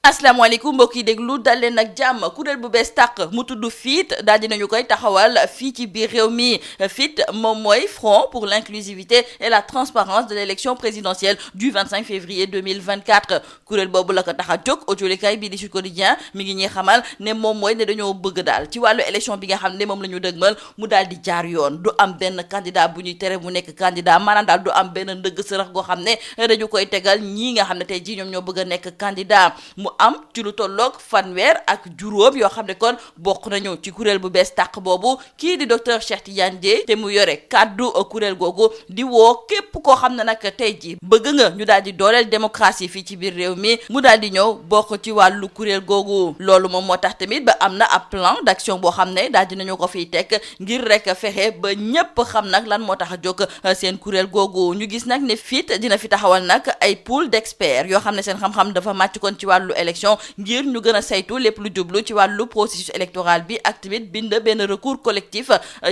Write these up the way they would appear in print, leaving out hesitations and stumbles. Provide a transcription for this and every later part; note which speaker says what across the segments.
Speaker 1: asalaamaaleykum mbokk yi déglu dal leen ak jàmm kuréel bu bees tàq mu tudd FIT daal dinañu koy taxawal fii ci biir réew mi FIT moom mooy Front pour l'inclusivité et la transparence de l'élection présidentielle du 25 février 2024 kuréel boobu la ko tax a jóg autolikaay bii di Sud Quotidien mi ngi ñuy xamal ne moom mooy ne dañoo bëgg daal ci wàllu élection bi nga xam ne moom la ñu dëgmal mu daal di jaar yoon du am benn candidat bu ñuy tere mu nekk candidat maanaam daal du am benn ndëgg sërëx goo xam ne dañu koy tegal ñii nga xam ne tey jii ñoom ñoo bëgg a nekk candidat mu am ci lu tolloog fanweer ak juróom yoo xam ne kon bokk nañu ci kuréel bu bees tàq boobu kii di docteur Cheikh Tidiane Dièye te mu yore kàddu kuréel googu di woo képp koo xam ne nag tey ji bëgg nga ñu daal di dooleel démocratie fii ci biir réew mi mu daal di ñëw bokk ci wàllu kuréel googu loolu moom moo tax tamit ba am na ab plan d'action boo xam ne daal dinañu ko fiy teg ngir rek fexe ba ñépp xam nag lan moo tax a jóg seen kuréel googu ñu gis nag ne FIT dina fi taxawal nag ay pool d'experts yoo xam ne seen xam-xam dafa màcc kon ci wàllu élection ngir ñu gën a saytu lépp lu jublu ci wàllu processus électoral bi ak tamit bind benn recours collectif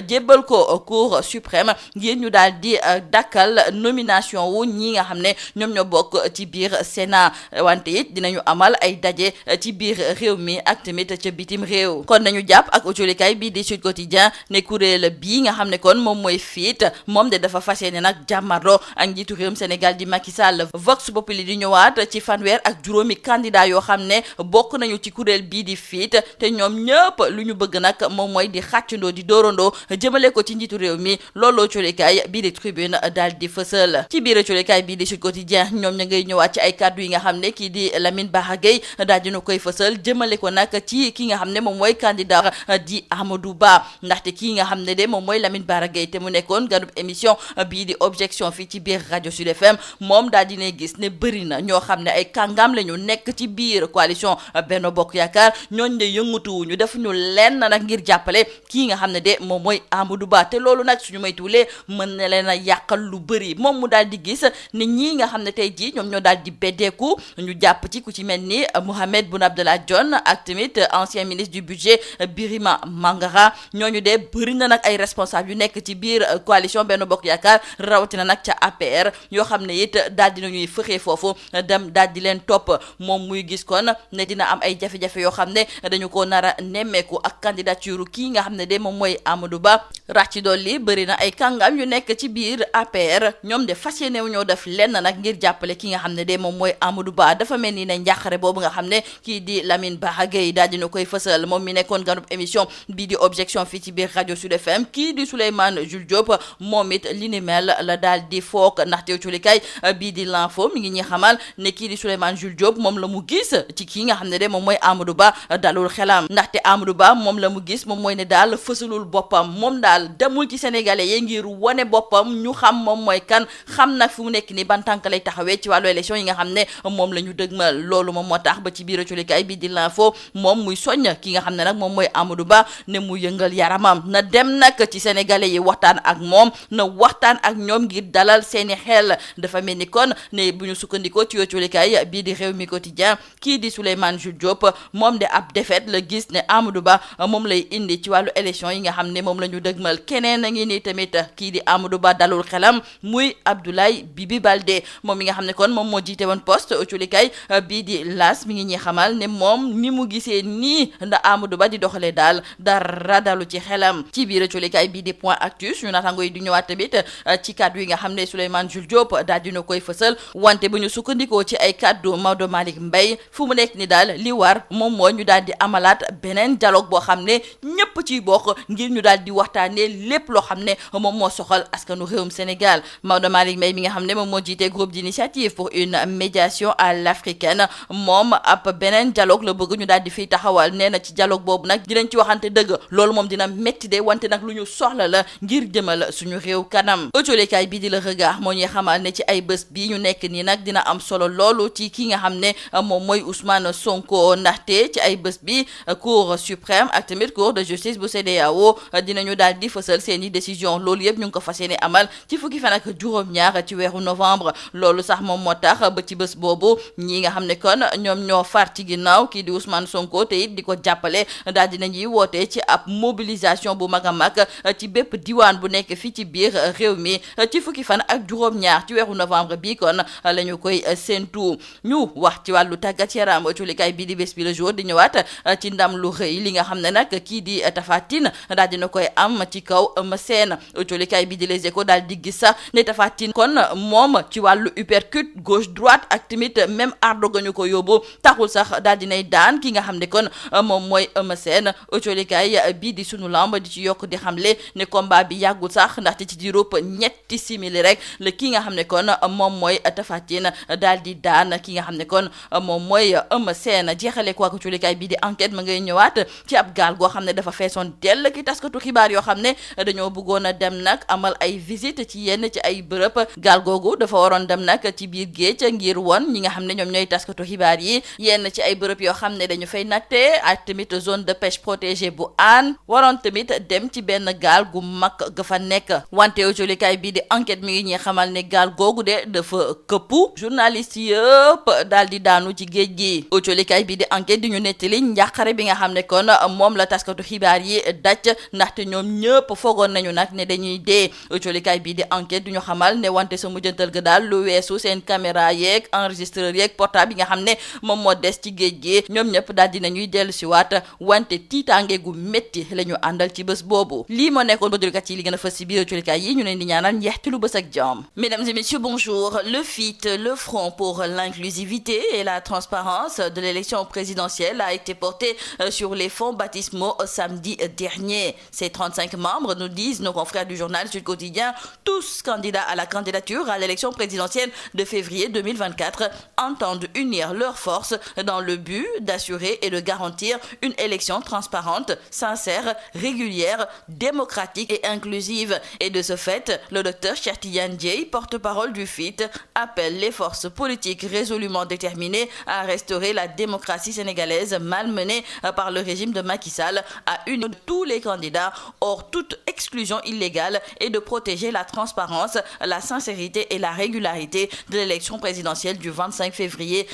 Speaker 1: jébbal ko cour suprême ngir ñu daal di dakkal nomination wu ñi nga xam ne ñoom ñoo bokk ci biir Sénat wante it dinañu amal ay daje ci biir réew mi ak tamit ca bitim réew kon nañu jàpp ak autolikaay bii di Sud Quotidien ne kuréel bii nga xam ne kon moom mooy FIT moom de dafa fas yéene nag jàmmarloo ak njiitu réewum Sénégal di Macky Sall Vox Populi di ñëwaat ci fanweer ak juróomi candidat yoo xam ne bokk nañu ci kuréel bii di FIT te ñoom ñëpp lu ñu bëgg nag moom mooy di xàccandoo di dóorandoo jëmale ko ci njiitu réew mi looloo colikaay bii di Tribune daal di fësal ci biir colikaay bii di Sud Quotidien ñoom ña ngay ñëwaat ci ay kàddu yi nga xam ne kii di Lamine Bara Gueye daal dina koy fësal jëmale ko nag ci ki nga xam ne moom mooy candidat di Amadou Ba ndaxte kii nga xam ne de moom mooy Lamine Bara Gueye te mu nekkoon ganub émission bii di objection fii ci biir rajo Sud FM moom daal dinay gis ne bëri na ñoo xam ne ay kàngam la ñu nekk ci biir coalition Benno Bokk Yaakaar ñooñ de yëngatuwu ñu def ñu lenn nag ngir jàppale kii nga xam ne de moom mooy Amadou Ba te loolu nag suñu maytuwulee mën na leen a yàqal lu bëri moom mu daal di gis ne ñii nga xam ne tey jii ñoom ñoo daal di beddeeku ñu jàpp ci ku ci mel ni Mohamed Boun Abdallah Dionne ak tamit ancien ministre du budget Birima Mangara ñooñu de bëri na nag ay responsable yu nekk ci biir coalition Benno Bokk Yaakaar rawatina nag ca APR yoo xam ne it daal dina ñuy fëxee foofu dem daal di leen topp moom muy gis kon ne dina am ay jafe-jafe yoo xam ne dañu ko nar a nemmeeku ak candidature kii nga xam ne de moom mooy Amadou Ba rax ci dolli bëri na ay kàngam yu nekk ci biir APR ñoom de fas yéene wu ñoo def lenn nag ngir jàppale ki nga xam ne de moom mooy Amadou Ba dafa mel ni ne njàqare boobu nga xam ne kii di Lamine Bara Gueye daal dina koy fësal moom mi nekkoon ganub émission bii di objection fii ci biir rajo Sud FM kii di Souleymane Jules Diop moom it li ni mel la daal di foog ndaxte culikaay bii di l'info mi ngi ñuy xamal ne kii di Souleymane Jules Diop moom la mu gis ci kii nga xam ne de moom mooy Amadou Ba dalul xelam ndaxte Amadou Ba moom la mu gis moom mooy ne daal fësalul boppam moom daal demul ci sénégalais yi ngir wane boppam ñu xam moom mooy kan xam nag fu mu nekk ni ban tànk lay taxawee ci wàllu élection yi nga xam ne moom la ñu dëgmal loolu moom moo tax ba ci biir culikaay bii di l'info moom muy soññ ki nga xam ne nag moom mooy Amadou Ba ne mu yëngal yaramam na dem nag ci sénégalais yi waxtaan ak moom na waxtaan ak ñoom ngir dalal seeni xel dafa mel ni kon ne bu ñu sukkandikoo ci culikaay bii di réew mi quotidien kii di Souleymane Jules Diop moom de ab défaite la gis ne Amadou Ba moom lay indi ci wàllu élection yi nga xam ne moom la ñu dëgmal keneen a ngi nii tamit kii di Amadou Ba dalul xelam muy Abdoulaye Bibi Baldé moom mi nga xam ne kon moom moo jiite woon poste culikaay bii di L'As mi ngi ñuy xamal ne moom ni mu gisee nii nda Amadou Ba di doxalee daal dara dalu ci xelam ci biir culikaay bii di Point Actu suñu naataango yi di ñëwaat tamit ci kàddu yi nga xam ne Souleymane Jules Diop daal dina koy fësal wante bu ñu sukkandikoo ci ay kàddu Maodo Malick Mbaye fu mu nekk ni daal li war moom mooy ñu daal di amalaat beneen dialogue boo xam ne ñëpp ciy bokk ngir ñu daal di waxtaanee lépp loo xam ne moom moo soxal askanu réewum Sénégal Maodo Malick Mbaye mi nga xam ne moom moo jiite groupe d'initiative pour une médiation à l'africaine moom ab beneen dialogue la bëgg ñu daal di fiy taxawal nee na ci dialogue boobu nag dinañ ci waxante dëgg loolu moom dina métti de wante nag lu ñu soxla la ngir jëmal suñu réew kanam autolikaay bii di Le Regard moo ñuy xamal ne ci ay bés bii ñu nekk nii nag dina am solo loolu ci ki nga xam ne moom mooy Ousmane Sonko ndaxte ci ay bés bi cour suprême ak tamit cour de justice bu CEDEAO dinañu daal di fësal seeni décision loolu yëpp ñu ngi ko fas yéene amal ci fukki fan ak juróom-ñaar ci weeru novembre loolu sax moom moo tax ba ci bés boobu ñi nga xam ne kon ñoom ñoo far ci ginnaaw kii di Ousmane Sonko te it di ko jàppale daal dinañuy woote ci ab mobilisation bu mag a mag ci bépp diwaan bu nekk fii ci biir réew mi ci fukki fan ak juróom-ñaar ci weeru novembre bi kon la ñu koy séentu ñu wax ci wàllu tàggat tàggat yaram culikaay bii di bés bi le jour di ñëwaat ci ndam lu rëy li nga xam ne nag kii di Tapha Tine daal dina koy am ci kaw Eumeu Sène culikaay bii di Les Échos daal di gis sax ne Tapha Tine kon moom ci wàllu uppercut gauche droite ak tamit même ardo ga ñu ko yóbbu taxul sax daal dinay daan ki nga xam ne kon moom mooy Eumeu Sène culikaay bii di sunu lamb di ci yokk di xamle ne combat bi yàggul sax ndaxte ci diirub ñetti simili rek la ki nga xam ne kon moom mooy Tapha Tine daal di daan ki nga xam ne kon moom mooy Eumeu Sène jeexale ko ak culikaay bii di enquête ma ngay ñëwaat ci ab gaal goo xam ne dafa feesoon dell ki taskatu xibaar yoo xam ne dañoo bëggoon a dem nag amal ay visite ci yenn ci ay bërëb gaal googu dafa waroon dem nag ci biir géej ngir won ñi nga xam ne ñoom ñooy taskatu xibaar yi yenn ci ay bërëb yoo xam ne dañu fay natte ak tamit zone de pêche protégée bu Hann waroon tamit dem ci benn gaal gu mag ga fa nekk wante culikaay bii di enquête mi ngi ñuy xamal ne gaal googu de dafa këppu journaliste yëpp daal di daanu ci géej gi culikaay bii di enquête di ñu nettali njàqare bi nga xam ne kon moom la taskatu xibaar yi daj ndaxte ñoom ñëpp foogoon nañu nag ne dañuy dee culikaay bii di enquête du ñu xamal ne wante sa mujjantal ga daal lu weesu seen caméra yeeg enregistreur yeeg portable yi nga xam ne moom moo des ci géej gi ñoom ñëpp daal dinañuy dellu si waat wante tiitaange gu métti la ñu àndal ci bés boobu lii moo nekkoon ba dulkat yi li gën a fës si biir culikaay yi ñu leen di ñaanal njeextilu bés ak jàmm. Mesdames et messieurs, bonjour. Le FIT, le Front pour l'inclusivité et la transparence de l'élection présidentielle a été porté sur les fonds baptismaux samedi dernier. Ces 35 membres, nous disent nos confrères du journal Sud Quotidien, tous candidats à la candidature à l'élection présidentielle de février 2024, entendent unir leurs forces dans le but d'assurer et de garantir une élection transparente, sincère, régulière, démocratique et inclusive. Et de ce fait, le docteur Cheikh Tidiane Dièye, porte-parole du FIT, appelle les forces politiques résolument déterminées à restaurer la démocratie sénégalaise malmenée par le régime de Macky Sall, à unir tous les candidats hors toute exclusion illégale et de protéger la transparence, la sincérité et la régularité de l'élection présidentielle du 25 février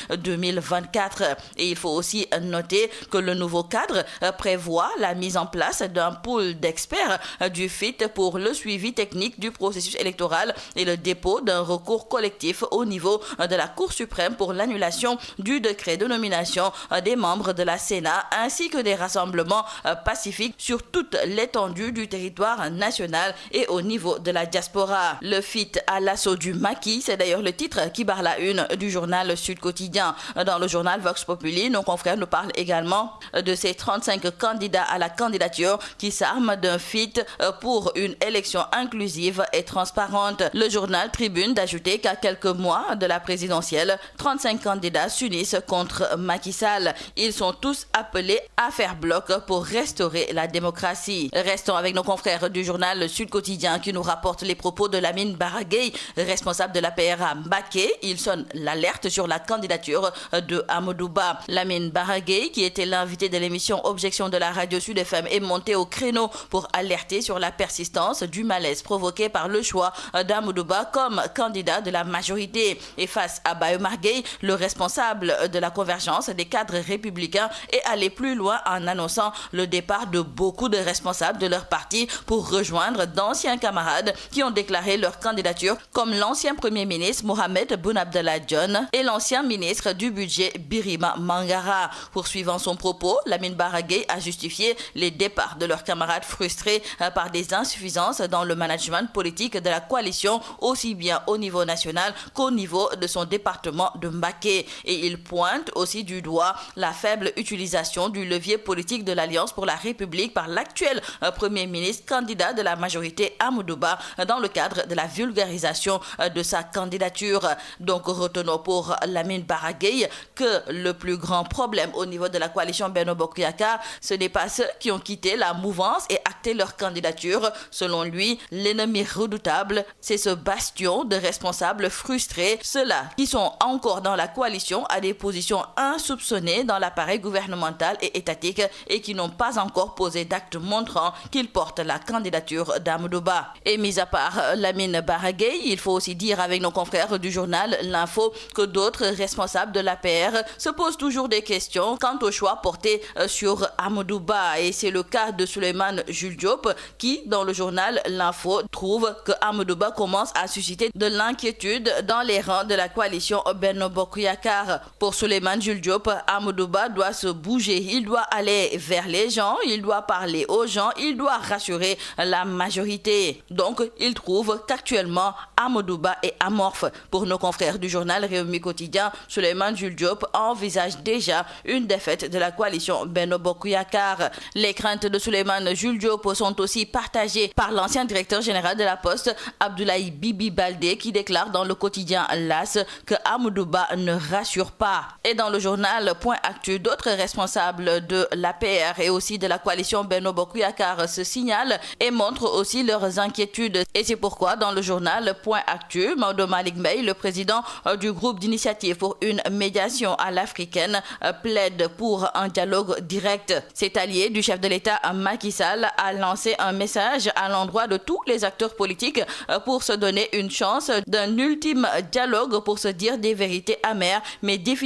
Speaker 1: 2024. Et il faut aussi noter que le nouveau cadre prévoit la mise en place d'un pool d'experts du FIT pour le suivi technique du processus électoral et le dépôt d'un recours collectif au niveau de la Cour suprême pour l'annulation du décret de nomination des membres de la Sénat ainsi que des rassemblements pacifiques sur toute l'étendue du territoire national et au niveau de la diaspora. Le FIT à l'assaut du maquis, c'est d'ailleurs le titre qui barre la une du journal Sud Quotidien. Dans le journal Vox Populi, nos confrères nous parlent également de ces 35 candidats à la candidature qui s'arment d'un FIT pour une élection inclusive et transparente. Le journal Tribune d'ajouter qu'à quelques mois de la présidentielle, 35 candidats s'unissent contre Macky Sall. Ils sont tous appelés à faire bloc pour restaurer la démocratie. Restons avec nos confrères du journal Sud Quotidien qui nous rapportent les propos de Lamine Bara Gueye, responsable de la PRA Mbacké. Il sonne l'alerte sur la candidature de Amadou Ba. Lamine Bara Gueye, qui était l'invité de l'émission Objection de la radio Sud FM, est monté au créneau pour alerter sur la persistance du malaise provoqué par le choix d'Amadou Ba comme candidat de la majorité. Et face à Bayo Marguey, le responsable de la convergence des cadres républicains est allé plus loin en annonçant le départ de beaucoup de responsables de leur parti pour rejoindre d'anciens camarades qui ont déclaré leur candidature, comme l'ancien premier ministre Mohamed Boun Abdallah Dionne et l'ancien ministre du budget Birima Mangara. Poursuivant son propos, Lamine Bara Gueye a justifié les départs de leurs camarades frustrés par des insuffisances dans le management politique de la coalition, aussi bien au niveau national qu'au niveau de son département de Mbacké. Et il pointe aussi du doigt la faible utilisation du levier politique de l'Alliance pour la République par l'actuel Premier ministre candidat de la majorité Amadou Ba dans le cadre de la vulgarisation de sa candidature. Donc retenons pour Lamine Bara Gueye que le plus grand problème au niveau de la coalition Benno Bokk Yakaar, ce n'est pas ceux qui ont quitté la mouvance et acté leur candidature. Selon lui, l'ennemi redoutable, c'est ce bastion de responsables frustrés, ceux-là qui sont encore dans la coalition à des positions insoupçonnées dans l'appareil gouvernemental et étatique et qui n'ont pas encore posé d'actes montrant qu'ils portent la candidature d'Amadou Ba. Et mis à part Lamine Bara Gueye, il faut aussi dire avec nos confrères du journal L'Info que d'autres responsables de l'APR se posent toujours des questions quant au choix porté sur Amadou Ba. Et c'est le cas de Souleymane Jules Diop qui, dans le journal L'Info, trouve que Amadou Ba commence à susciter de l'inquiétude dans les rangs de la coalition Benno Bokk Yakaar. Pour Souleymane Jules Diop, Amadou Ba doit se bouger, il doit aller vers les gens, il doit parler aux gens, il doit rassurer la majorité. Donc, il trouve qu'actuellement, Amadou Ba est amorphe. Pour nos confrères du journal Rewmi Quotidien, Souleymane Jules Diop envisage déjà une défaite de la coalition Benno Bokk Yakaar. Les craintes de Souleymane Jules Diop sont aussi partagées par l'ancien directeur général de la Poste, Abdoulaye Bibi Baldé, qui déclare dans le quotidien L'As que Amadou Ba ne rassure pas. Et dans le journal Point Actu, d'autres responsables de l'APR et aussi de la coalition Benno Bokk Yakaar se signalent et montrent aussi leurs inquiétudes. Et c'est pourquoi dans le journal Point Actu, Maodo Malick Mbaye, le président du groupe d'initiative pour une médiation à l'africaine, plaide pour un dialogue direct. Cet allié du chef de l'État Macky Sall a lancé un message à l'endroit de tous les acteurs politiques pour se donner une chance d'un ultime dialogue pour se dire des vérités amères mais définitivement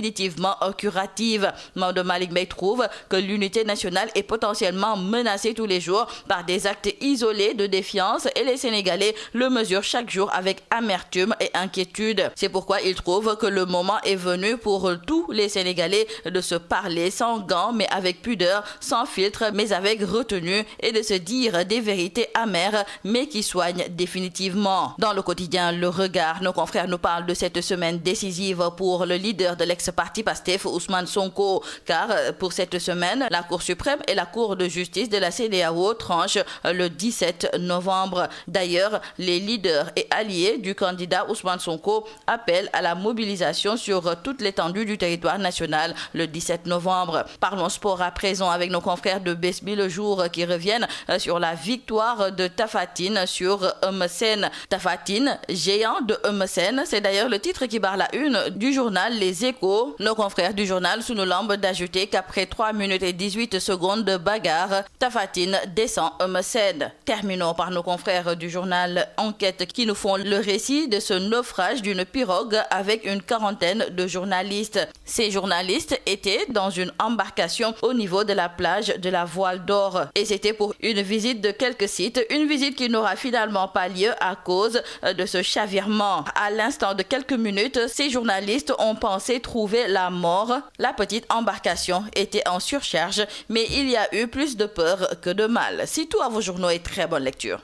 Speaker 1: curatives. Maodo Malick Mbaye trouve que l'unité nationale est potentiellement menacée tous les jours par des actes isolés de défiance et les Sénégalais le mesurent chaque jour avec amertume et inquiétude. C'est pourquoi il trouve que le moment est venu pour tous les Sénégalais de se parler sans gants mais avec pudeur, sans filtre mais avec retenue et de se dire des vérités amères mais qui soignent définitivement. Dans le quotidien Le Regard, nos confrères nous parlent de cette semaine décisive pour le leader de l'ex-parti Pastef, Ousmane Sonko, car pour cette semaine, la Cour suprême et la Cour de justice de la CEDEAO tranchent le 17 novembre. D'ailleurs, les leaders et alliés du candidat Ousmane Sonko appellent à la mobilisation sur toute l'étendue du territoire national le 17 novembre. Parlons sport à présent avec nos confrères de Besbi Le Jour qui reviennent sur la victoire de Tapha Tine sur Eumeu Sène. Tapha Tine, géant de Eumeu Sène, c'est d'ailleurs le titre qui barre la une du journal Les Échos. Nos confrères du journal Sunu Lamb d'ajouter qu'après 3 minutes et 18 secondes de bagarre, Tapha Tine descend Eumeu Sène. Terminons par nos confrères du journal Enquête qui nous font le récit de ce naufrage d'une pirogue avec une quarantaine de journalistes. Ces journalistes étaient dans une embarcation au niveau de la plage de la Voile d'Or et c'était pour une visite de quelques sites, une visite qui n'aura finalement pas lieu à cause de ce chavirement. À l'instant de quelques minutes, ces journalistes ont pensé trouver la mort. La petite embarcation était en surcharge, mais il y a eu plus de peur que de mal. C'est tout à vos journaux et très bonne lecture.